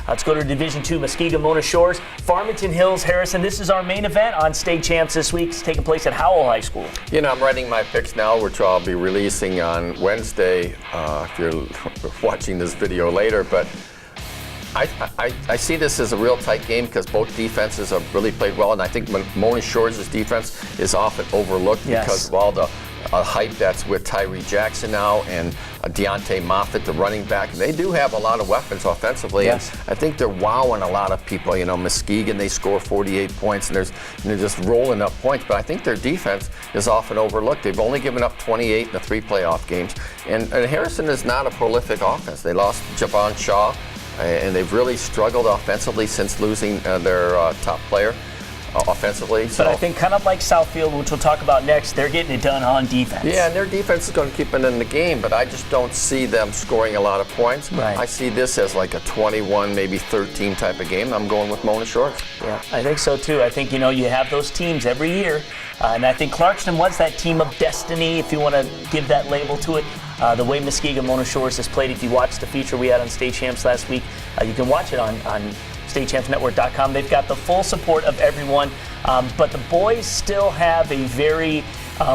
Let's go to Division II, Muskegon, Mona Shores, Farmington Hills, Harrison. This is our main event on State Champs this week. It's taking place at Howell High School. You know, I'm writing my picks now, which I'll be releasing on Wednesday if you're watching this video later. But I see this as a real tight game because both defenses have really played well, and I think Mona Shores' defense is often overlooked because of all the hype that's with Tyree Jackson now and Deontay Moffitt, the running back. They do have a lot of weapons offensively. Yes. And I think they're wowing a lot of people. You know, Muskegon, they score 48 points, and they're just rolling up points. But I think their defense is often overlooked. They've only given up 28 in the 3 playoff games. And Harrison is not a prolific offense. They lost Javon Shaw, and they've really struggled offensively since losing their top player. Offensively. But I think kind of like Southfield, which we'll talk about next, they're getting it done on defense. Yeah, and their defense is going to keep it in the game, but I just don't see them scoring a lot of points. Right. I see this as like a 21, maybe 13 type of game. I'm going with Mona Shores. Yeah, I think so too. I think, you know, you have those teams every year, and I think Clarkston was that team of destiny, if you want to give that label to it. The way Muskegon Mona Shores has played, if you watched the feature we had on State Champs last week, you can watch it on StateChampsNetwork.com. They've got the full support of everyone, but the boys still have a very,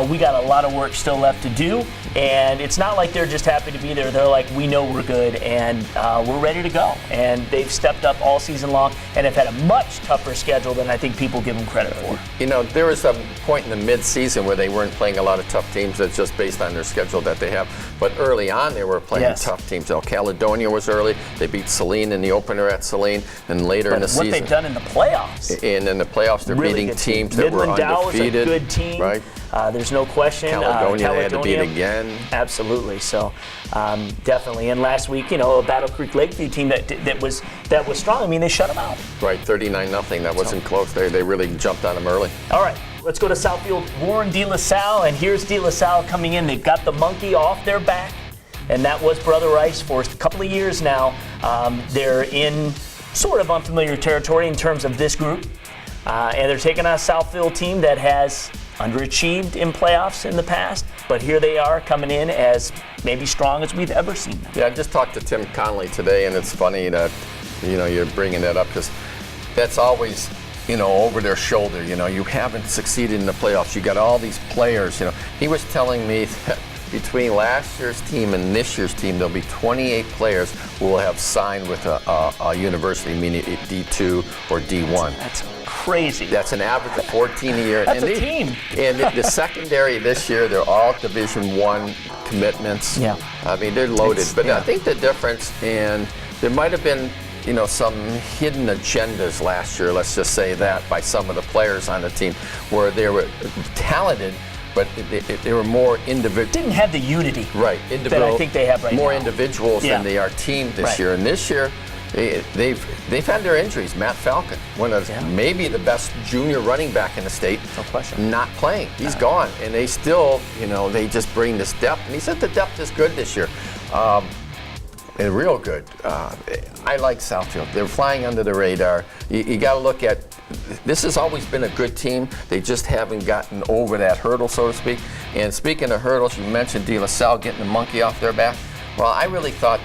we got a lot of work still left to do, and it's not like they're just happy to be there. They're like, we know we're good, and we're ready to go. And they've stepped up all season long and have had a much tougher schedule than I think people give them credit for. You know, there was a point in the mid-season where they weren't playing a lot of tough teams. That's just based on their schedule that they have. But early on, they were playing tough teams. Caledonia was early. They beat Saline in the opener at Saline, and later in the season. What they've done in the playoffs. And in the playoffs, they're really beating teams that were undefeated. Midland Dow is a good team. Right. There's no question. Caledonia, they had to beat again. Absolutely. So definitely. And last week, you know, a Battle Creek Lakeview team that was strong. I mean, they shut them out. Right, 39-0. That wasn't close. They really jumped on them early. All right. Let's go to Southfield, Warren De La Salle, and here's De La Salle coming in. They've got the monkey off their back, and that was Brother Rice for a couple of years now. They're in sort of unfamiliar territory in terms of this group, and they're taking on a Southfield team that has underachieved in playoffs in the past, but here they are coming in as maybe strong as we've ever seen them. Yeah, I just talked to Tim Conley today, and it's funny that, you know, you're bringing that up because that's always, you know, over their shoulder. You know, you haven't succeeded in the playoffs. You got all these players. You know, he was telling me that between last year's team and this year's team, there'll be 28 players who will have signed with a university, meaning D2 or D1. That's crazy. That's an average of 14 a year. That's a team. And the secondary this year, they're all Division I commitments. Yeah. I mean, they're loaded. I think the difference, and there might have been, you know, some hidden agendas last year, let's just say that, by some of the players on the team, where they were talented, but they were more individual. Didn't have the unity. Right. That I think they have right now. More individuals than they are team this year. And this year, they've had their injuries. Matt Falcon, one of maybe the best junior running back in the state, no question, not playing. He's gone. And they still, you know, they just bring this depth. And he said the depth is good this year. And real good. I like Southfield. They're flying under the radar. You got to look at, this has always been a good team. They just haven't gotten over that hurdle, so to speak. And speaking of hurdles, you mentioned De La Salle getting the monkey off their back. Well, I really thought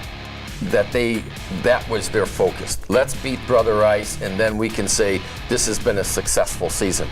that that was their focus. Let's beat Brother Rice, and then we can say this has been a successful season.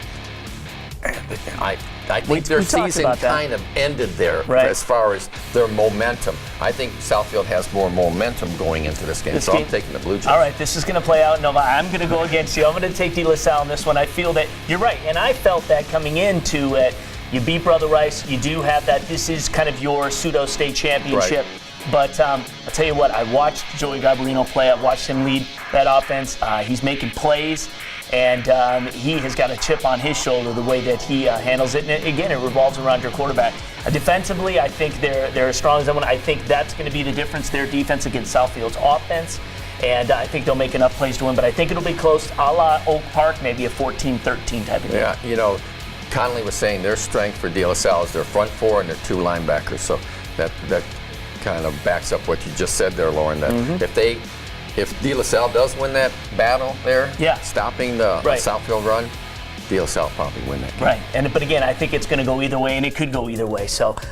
I think their season kind of ended there as far as their momentum. I think Southfield has more momentum going into this game, I'm taking the Blue Jays. All right, this is going to play out. Nova, I'm going to go against you. I'm going to take De La Salle in this one. I feel that you're right, and I felt that coming into it. You beat Brother Rice. You do have that. This is kind of your pseudo-state championship. Right. But I'll tell you what, I watched Joey Garbarino play. I've watched him lead that offense. He's making plays. And he has got a chip on his shoulder the way that he handles it. And again, it revolves around your quarterback. Defensively, I think they're as strong as anyone. I think that's going to be the difference, their defense against Southfield's offense. And I think they'll make enough plays to win. But I think it'll be close, a la Oak Park, maybe a 14-13 type of game. Yeah, you know, Conley was saying their strength for De La Salle is their front four and their 2 linebackers. So that kind of backs up what you just said there, Lauren. That if De La Salle does win that battle there, stopping the Southfield run, De La Salle probably win that game. Right, but again, I think it's going to go either way, and it could go either way. So